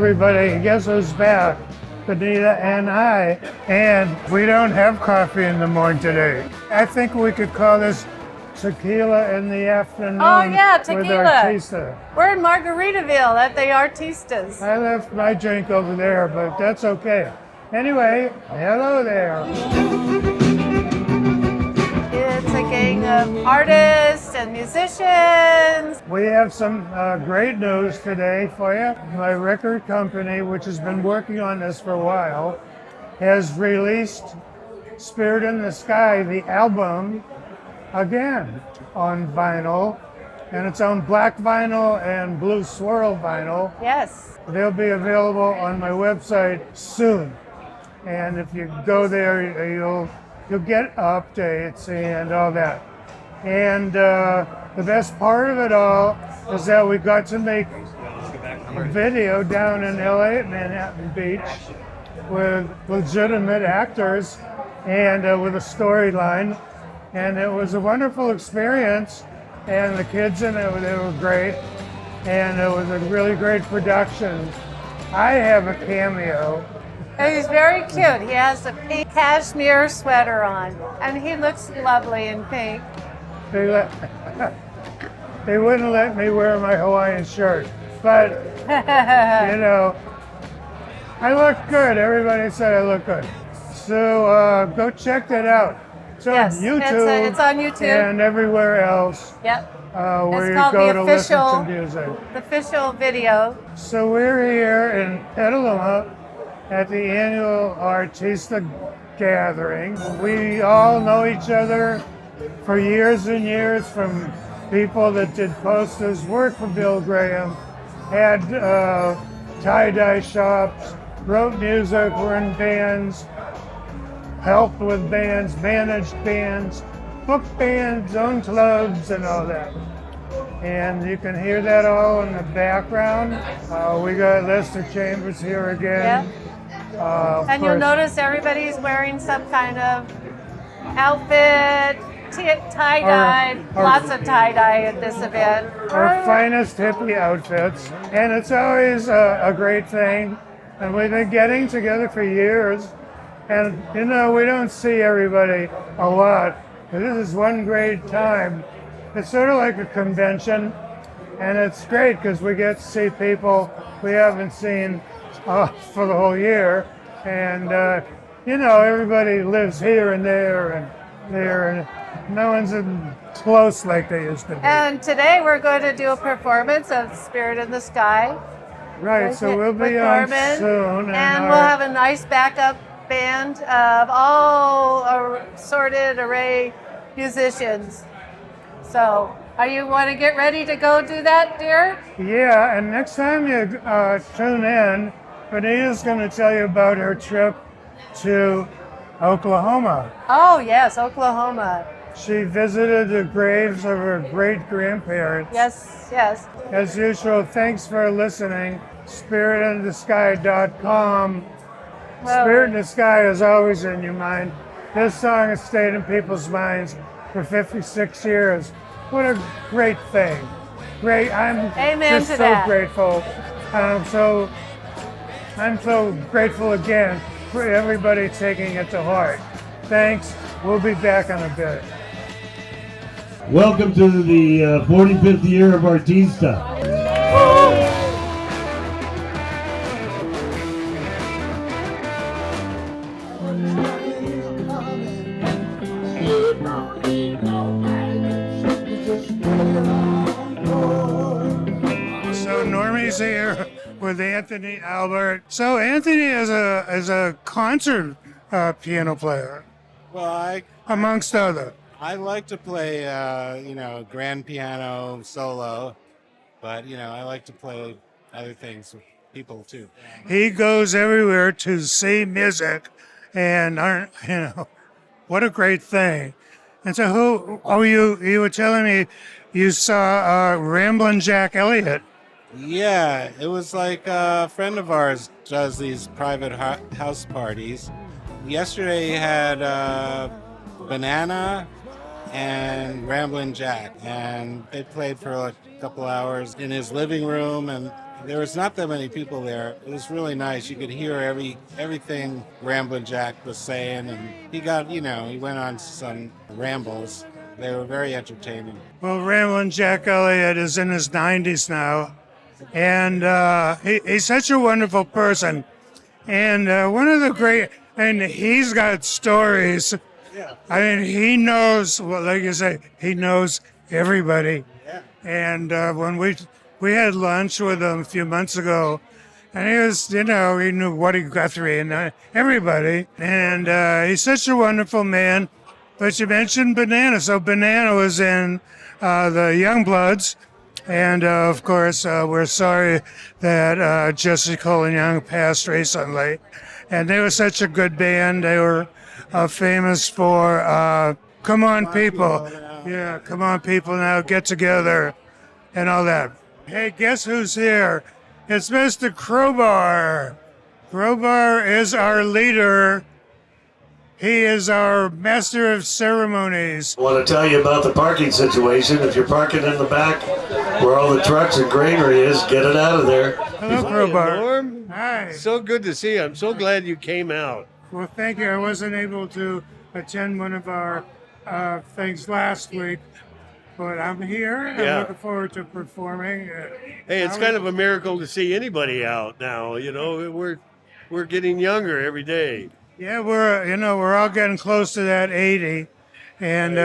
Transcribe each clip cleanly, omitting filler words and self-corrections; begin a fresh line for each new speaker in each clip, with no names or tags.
everybody. Guess who's back? Bonita and I. And we don't have coffee in the morning today. I think we could call this Tequila in the afternoon.
Oh yeah, Tequila.
With Artista.
We're in Margaritaville at the Artistas.
I left my drink over there, but that's okay. Anyway, hello there.
It's a gang of artists and musicians.
We have some great news today for you. My record company, which has been working on this for a while, has released Spirit in the Sky, the album, again on vinyl. And it's on black vinyl and blue swirl vinyl.
Yes.
They'll be available on my website soon. And if you go there, you'll get updates and all that. And the best part of it all is that we got to make a video down in LA at Manhattan Beach with legitimate actors and with a storyline. And it was a wonderful experience. And the kids in it, they were great. And it was a really great production. I have a cameo.
And he's very cute. He has a pink cashmere sweater on, and he looks lovely in pink.
They wouldn't let me wear my Hawaiian shirt, but you know, I look good. Everybody said I look good. So go check that out. It's on YouTube.
It's on YouTube
and everywhere else.
Yep.
Where
it's called
you go
the
to
official,
listen to music.
The official video.
So we're here in Petaluma at the annual Artista gathering. We all know each other for years and years, from people that did posters, worked for Bill Graham, had tie-dye shops, wrote music, were in bands, helped with bands, managed bands, booked bands, owned clubs, and all that. And you can hear that all in the background. We got Lester Chambers here again.
Yep. And you'll notice everybody's wearing some kind of outfit, tie-dye, lots of tie-dye at this event.
Our finest hippie outfits, and it's always a great thing. And we've been getting together for years, and you know, we don't see everybody a lot, but this is one great time. It's sort of like a convention, and it's great because we get to see people we haven't seen for the whole year. And you know, everybody lives here and there and there, and no one's close like they used to be.
And today we're going to do a performance of Spirit in the Sky.
Right, so we'll be on soon.
And we'll have a nice backup band of all assorted array musicians. So, you want to get ready to go do that, dear?
Yeah, and next time you tune in, Bonita's going to tell you about her trip to Oklahoma.
Oh, yes, Oklahoma.
She visited the graves of her great-grandparents.
Yes, yes.
As usual, thanks for listening. SpiritInTheSky.com. Spirit in the Sky is always in your mind. This song has stayed in people's minds for 56 years. What a great thing. Great. I'm just so grateful. I'm so grateful again for everybody taking it to heart. Thanks. We'll be back in a bit.
Welcome to the 45th year of Artista.
So Normie's here with Anthony Albert. So Anthony is a concert piano player.
Well,
amongst other.
I like to play, grand piano solo, but I like to play other things with people too.
He goes everywhere to see music, and what a great thing. And so you were telling me you saw Ramblin' Jack Elliott.
Yeah, it was like a friend of ours does these private house parties. Yesterday he had Banana and Ramblin' Jack, and they played for a couple hours in his living room, and there was not that many people there. It was really nice. You could hear everything Ramblin' Jack was saying, and he got, he went on some rambles. They were very entertaining.
Well, Ramblin' Jack Elliott is in his 90s now, and he's such a wonderful person. And one of the great, and he's got stories.
Yeah.
I mean, he knows, well, like you say, he knows everybody.
Yeah.
And when we had lunch with him a few months ago, and he was, he knew Woody Guthrie and everybody. And he's such a wonderful man. But you mentioned Banana. So Banana was in the Youngbloods. And of course, we're sorry that Jesse Cole and Young passed recently. And they were such a good band. They were famous for Come On People. Yeah, Come On People Now, Get Together, and all that. Hey, guess who's here? It's Mr. Crowbar. Crowbar is our leader. He is our master of ceremonies.
I want to tell you about the parking situation. If you're parking in the back where all the trucks and granary is, get it out of there.
Hello, Crowbar.
Norm,
Hi.
so good to see you. I'm so glad you came out.
Well, thank you. I wasn't able to attend one of our things last week, but I'm here.
Yeah.
I'm looking forward to performing.
Hey, it's kind of a miracle to see anybody out now. We're getting younger every day.
Yeah, we're all getting close to that 80, and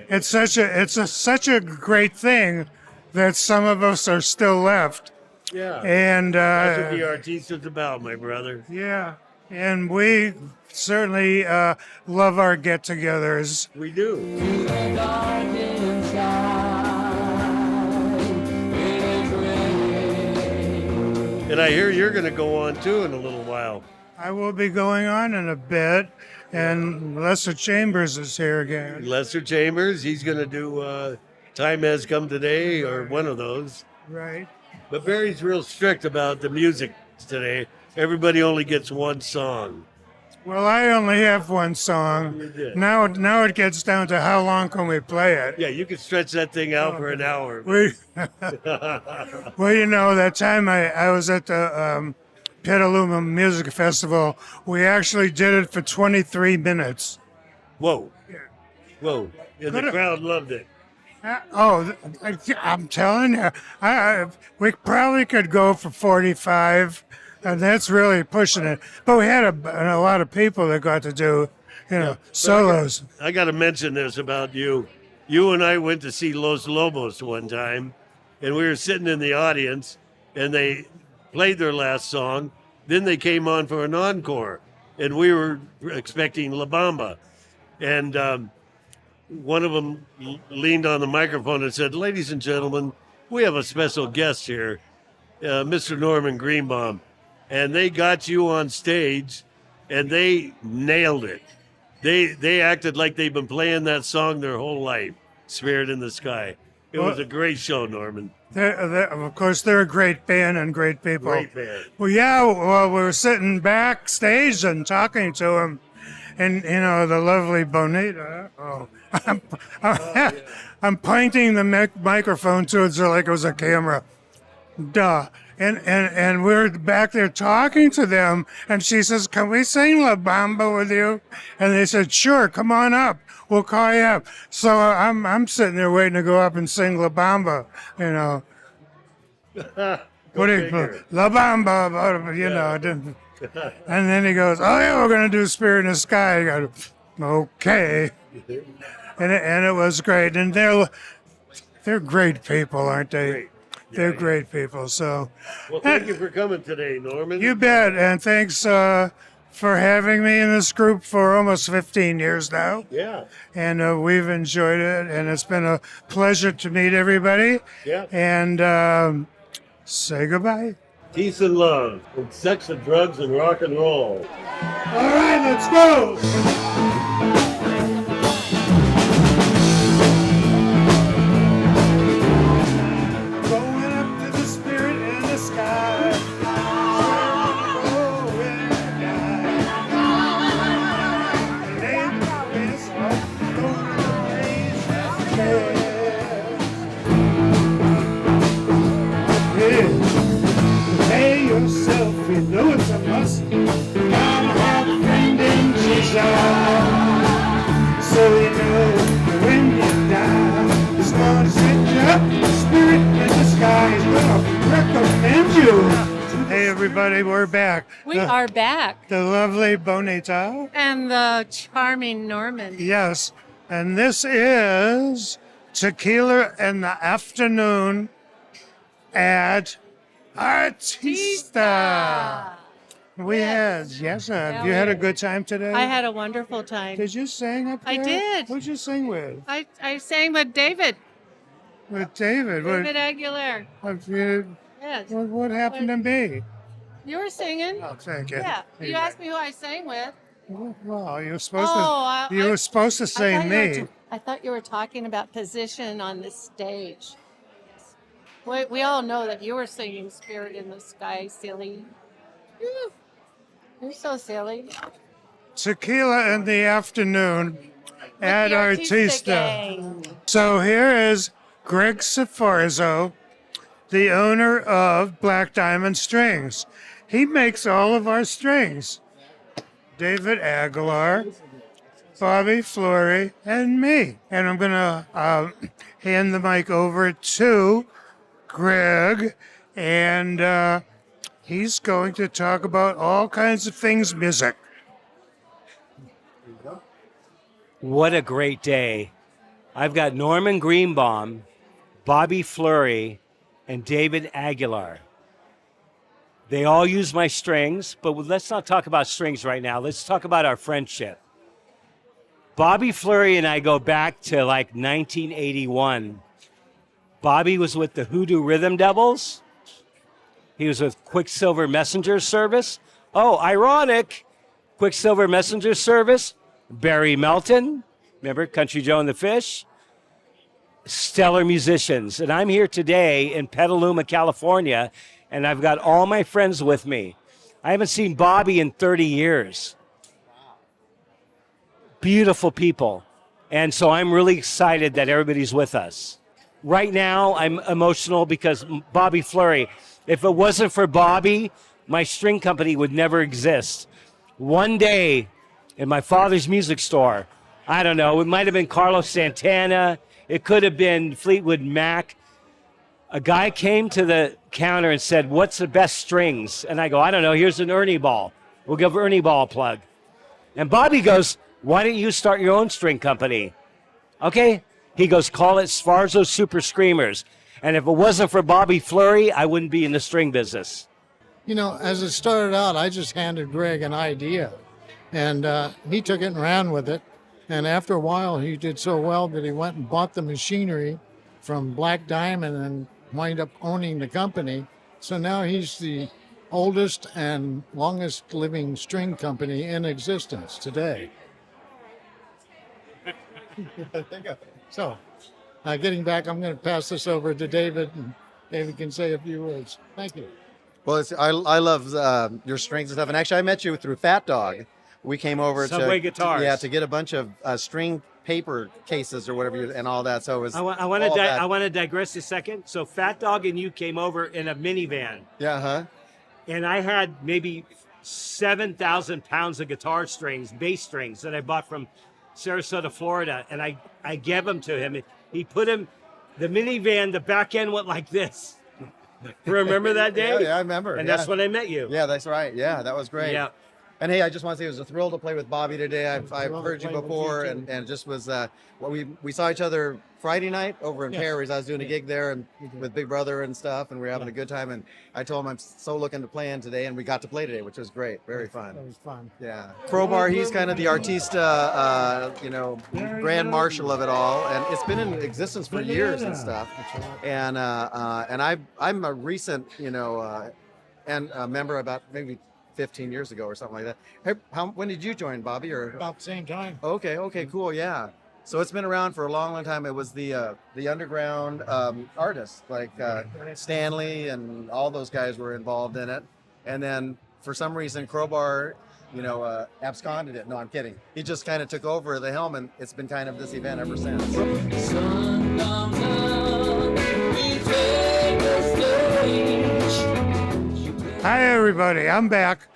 it's such a great thing that some of us are still left.
Yeah.
And
That's what the Artista's about, my brother.
yeah, and we certainly love our get-togethers.
We do. And I hear you're going to go on too in a little while.
I will be going on in a bit, and Lester Chambers is here again.
Lester Chambers, he's going to do Time Has Come Today or one of those.
Right.
But Barry's real strict about the music today. Everybody only gets one song.
Well, I only have one song.
You did.
Now it gets down to how long can we play it.
Yeah, you could stretch that thing out for an hour.
We, well, that time I was at the Petaluma Music Festival, we actually did it for 23 minutes.
Whoa. Whoa. And the crowd loved it.
I'm telling you, we probably could go for 45, and that's really pushing it. But we had a lot of people that got to do, solos.
I got to mention this about you. You and I went to see Los Lobos one time, and we were sitting in the audience, and they played their last song. Then they came on for an encore, and we were expecting La Bamba. And one of them leaned on the microphone and said, "Ladies and gentlemen, we have a special guest here, Mr. Norman Greenbaum." And they got you on stage, and they nailed it. They acted like they've been playing that song their whole life, Spirit in the Sky. It was a great show, Norman.
Of course, they're a great band and great people.
Great band.
Well, yeah, we were sitting backstage and talking to them, and, the lovely Bonita. I'm pointing the microphone towards her like it was a camera. Duh. And we're back there talking to them, and she says, "Can we sing La Bamba with you?" And they said, "Sure, come on up. We'll call you up." So I'm sitting there waiting to go up and sing La Bamba, What do you La Bamba, And then he goes, "Oh yeah, we're gonna do Spirit in the Sky." I go, "Okay." And it was great, and they're great people, aren't they?
Great.
They're great people. So,
Well, thank you for coming today, Norman.
you bet, and thanks for having me in this group for almost 15 years now.
Yeah.
And we've enjoyed it, and it's been a pleasure to meet everybody.
Yeah.
And say goodbye.
Peace and love, and sex and drugs and rock and roll.
All right, let's go. Going up to the Spirit in the sky. Where we go and die. The name is going to raise the dead. Yeah. must gotta have a friend in Jesus. So you know when you die, it's gonna set you up. The spirit in the sky is gonna recommend you. Hey everybody, we're back.
We are back.
The lovely Bonita.
And the charming Norman.
Yes, and this is Tequila in the Afternoon at Artista. We had, yes, you had a good time today?
I had a wonderful time.
Did you sing up there?
I did.
Who'd you sing with?
I sang with David.
With David.
David Aguilar. Yes.
What happened to me?
You were singing.
Oh, thank you.
Yeah. You asked me who I sang with.
Well, you were supposed to say me.
I thought you were talking about position on the stage. We all know that you were singing Spirit in the Sky, silly. You're so silly.
Tequila in the Afternoon at
the Artista
Artista.
gang.
So here is Greg Sforzo, the owner of Black Diamond Strings. He makes all of our strings. David Aguilar, Bobby Flory, and me. And I'm going to hand the mic over to Greg, and he's going to talk about all kinds of things music.
What a great day. I've got Norman Greenbaum, Bobby Flory, and David Aguilar. They all use my strings, but let's not talk about strings right now. Let's talk about our friendship. Bobby Flory and I go back to like 1981. Bobby was with the Hoodoo Rhythm Devils. He was with Quicksilver Messenger Service. Oh, ironic. Quicksilver Messenger Service. Barry Melton. Remember Country Joe and the Fish? Stellar musicians. And I'm here today in Petaluma, California, and I've got all my friends with me. I haven't seen Bobby in 30 years. Beautiful people. And so I'm really excited that everybody's with us. Right now, I'm emotional because Bobby Flory, if it wasn't for Bobby, my string company would never exist. One day in my father's music store, I don't know, it might have been Carlos Santana, it could have been Fleetwood Mac. A guy came to the counter and said, "What's the best strings?" And I go, "I don't know, here's an Ernie ball. We'll give Ernie ball a plug." And Bobby goes, "Why don't you start your own string company?" Okay. He goes, "Call it Sforzo Super Screamers." And if it wasn't for Bobby Flory, I wouldn't be in the string business.
You know, as it started out, I just handed Greg an idea, and he took it and ran with it. And after a while, he did so well that he went and bought the machinery from Black Diamond and wind up owning the company. So now he's the oldest and longest living string company in existence today. So, getting back, I'm going to pass this over to David, and David can say a few words. Thank you.
Well, I love your strings and stuff. And actually, I met you through Fat Dog. We came over
Subway Guitars.
to get a bunch of string paper cases or whatever, and all that. So it was.
I want to digress a second. So Fat Dog and you came over in a minivan.
Yeah, huh?
And I had maybe 7,000 pounds of guitar strings, bass strings that I bought from Sarasota, Florida. And I gave them to him. He put them, the minivan, the back end went like this. Remember that day?
Yeah, I remember.
And that's when I met you.
Yeah, that's right. Yeah, that was great.
Yeah.
And hey, I just want to say it was a thrill to play with Bobby today. I've heard you before, and just was we saw each other Friday night over in Paris. I was doing a gig there and with Big Brother and stuff, and we were having a good time. And I told him I'm so looking to play in today, and we got to play today, which was great, very fun.
That was fun.
Yeah, Crowbar. He's kind of the Artista, grand marshal of it all, and it's been in existence for years and stuff. And I'm a recent, and a member about maybe 15 years ago or something like that. Hey, when did you join, Bobby? Or
About the same time.
Okay, cool, yeah. So it's been around for a long, long time. It was the underground artists like Stanley and all those guys were involved in it. And then for some reason, Crowbar, absconded it. No, I'm kidding. He just kind of took over the helm, and it's been kind of this event ever since.
Sun comes up, we take the stage.
Hi, everybody. I'm back.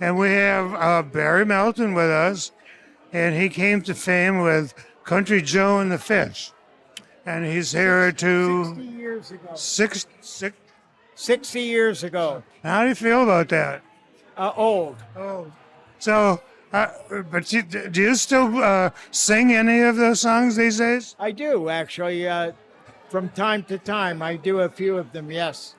And we have Barry Melton with us, and he came to fame with Country Joe and the Fish. And he's here
60 years ago.
six.
60 years ago.
How do you feel about that?
Old.
Oh, so, but do you still sing any of those songs these days?
I do, actually. From time to time, I do a few of them, yes.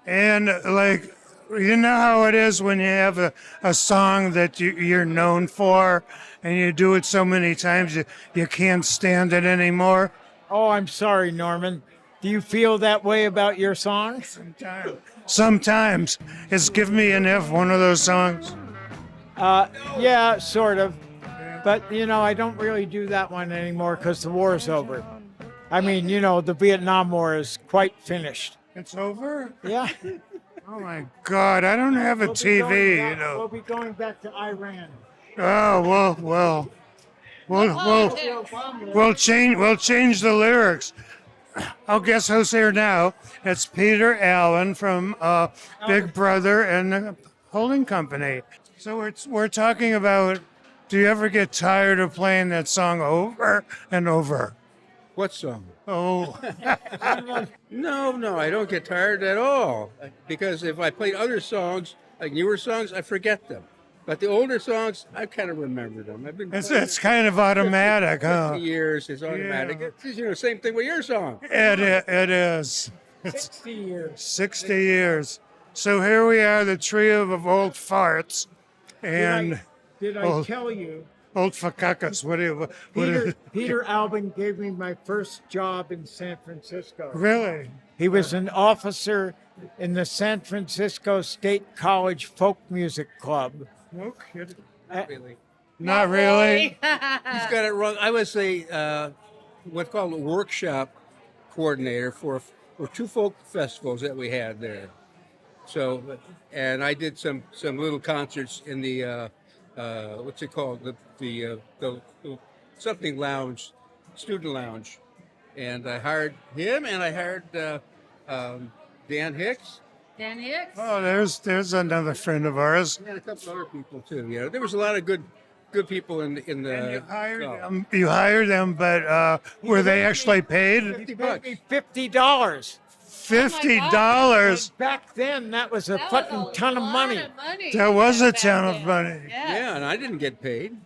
And like, you know how it is when you have a song that you're known for and you do it so many times you can't stand it anymore?
Oh, I'm sorry, Norman. Do you feel that way about your songs?
Sometimes. It's Give Me an F, one of those songs.
Yeah, sort of. But, I don't really do that one anymore because the war's over. I mean, the Vietnam War is quite finished.
It's over?
Yeah.
Oh my God, I don't have a TV,
We'll be going back to Iran.
Oh, we'll change the lyrics. Oh, guess who's here now? It's Peter Allen from Big Brother and the holding company. So we're talking about, do you ever get tired of playing that song over and over?
What song?
Oh.
No, I don't get tired at all. Because if I play other songs, like newer songs, I forget them. But the older songs, I kind of remember them. I've been
It's kind of automatic,
50 years, it's automatic.
Yeah.
It's same thing with your song.
It is.
60 years.
60 years. So here we are, the trio of old farts and
Did I tell you?
old fakakkas.
Peter Alvin gave me my first job in San Francisco.
Really?
He was an officer in the San Francisco State College Folk Music Club.
No kidding.
Really.
Not really.
He's got it wrong. I was what's called a workshop coordinator for two folk festivals that we had there. So, and I did some little concerts in the what's it called, the something lounge, student lounge, and I hired him, and I hired Dan Hicks.
Dan Hicks?
Oh, there's another friend of ours.
And a couple other people too. There was a lot of good people in the.
And you hired them, but were they actually paid?
$50.
$50.
$50.
Back then, that was a fucking ton of money.
That was a ton of money.
Yeah, and I didn't get paid.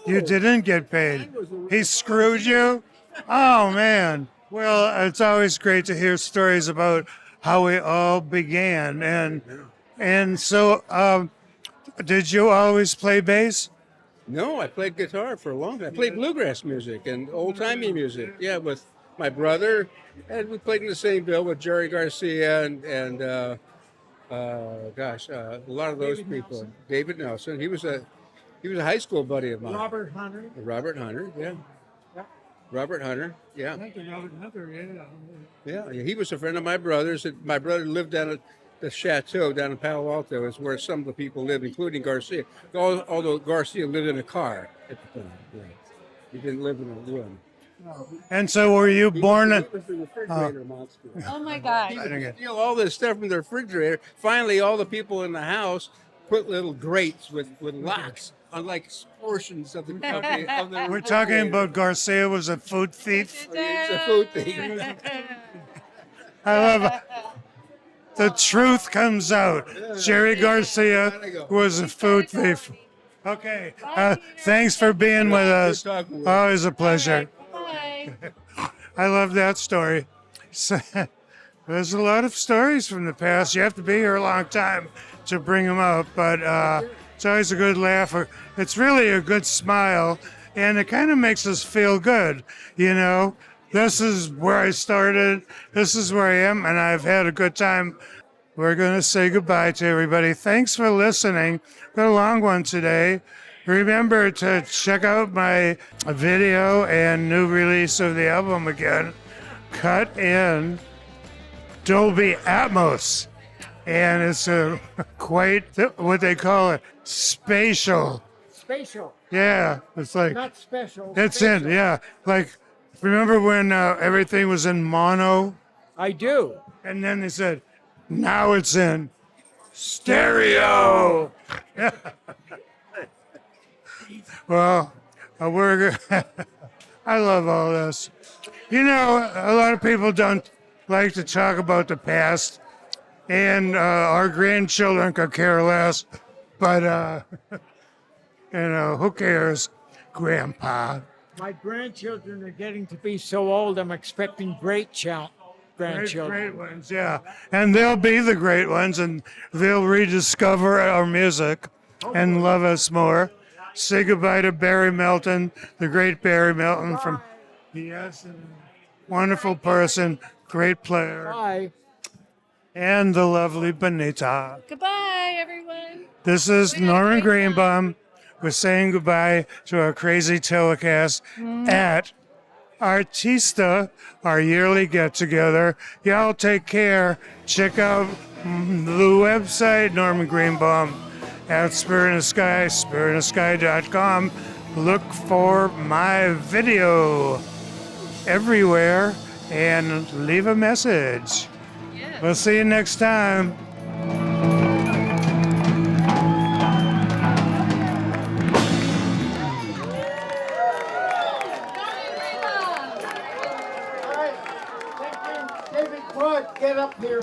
You didn't get paid. He screwed you? Oh, man. Well, it's always great to hear stories about how we all began. And so, did you always play bass?
No, I played guitar for a long time. I played bluegrass music and old-timey music. Yeah, with my brother, and we played in the same bill with Jerry Garcia and a lot of those people. David Nelson. He was a high school buddy of mine.
Robert Hunter.
Robert Hunter, yeah. Robert Hunter, yeah. Yeah, he was a friend of my brother's. My brother lived down at the chateau down in Palo Alto. Is where some of the people lived, including Garcia. Although Garcia lived in a car at the time. Yeah. He didn't live in a room.
And so were you born in...
Oh my gosh.
Steal all this stuff from the refrigerator. Finally, all the people in the house put little grates with locks on like portions of the company.
We're talking about Garcia was a food thief.
He's a food thief.
I love it. The truth comes out. Jerry Garcia was a food thief. Okay. Thanks for being with us. Always a pleasure. I love that story. So, there's a lot of stories from the past. You have to be here a long time to bring them up, but it's always a good laugh. It's really a good smile, and it kind of makes us feel good. This is where I started. This is where I am, and I've had a good time. We're going to say goodbye to everybody. Thanks for listening. Got a long one today. Remember to check out my video and new release of the album again, cut in Dolby Atmos. And it's quite, what they call it, spatial.
Spatial.
Yeah, it's like...
Not special.
It's
spatial.
in, yeah. Like, remember when everything was in mono?
I do.
And then they said, now it's in stereo. Well, we're. I love all this. You know, a lot of people don't like to talk about the past, and our grandchildren could care less. But you know, who cares, Grandpa?
My grandchildren are getting to be so old, I'm expecting great grandchildren.
Great ones, yeah. And they'll be the great ones, and they'll rediscover our music and love us more. Say goodbye to Barry Melton, the great Barry Melton from yes, wonderful person, great player,
Bye.
and the lovely Bonita.
Goodbye, everyone.
This is Norman Greenbaum. We're saying goodbye to our crazy telecast at Artista, our yearly get-together. Y'all take care. Check out the website, Norman Greenbaum, at Spirit in the Sky, spiritinthesky.com. Look for my video everywhere and leave a message.
Yeah.
We'll see you next time.
David Clark, get up here.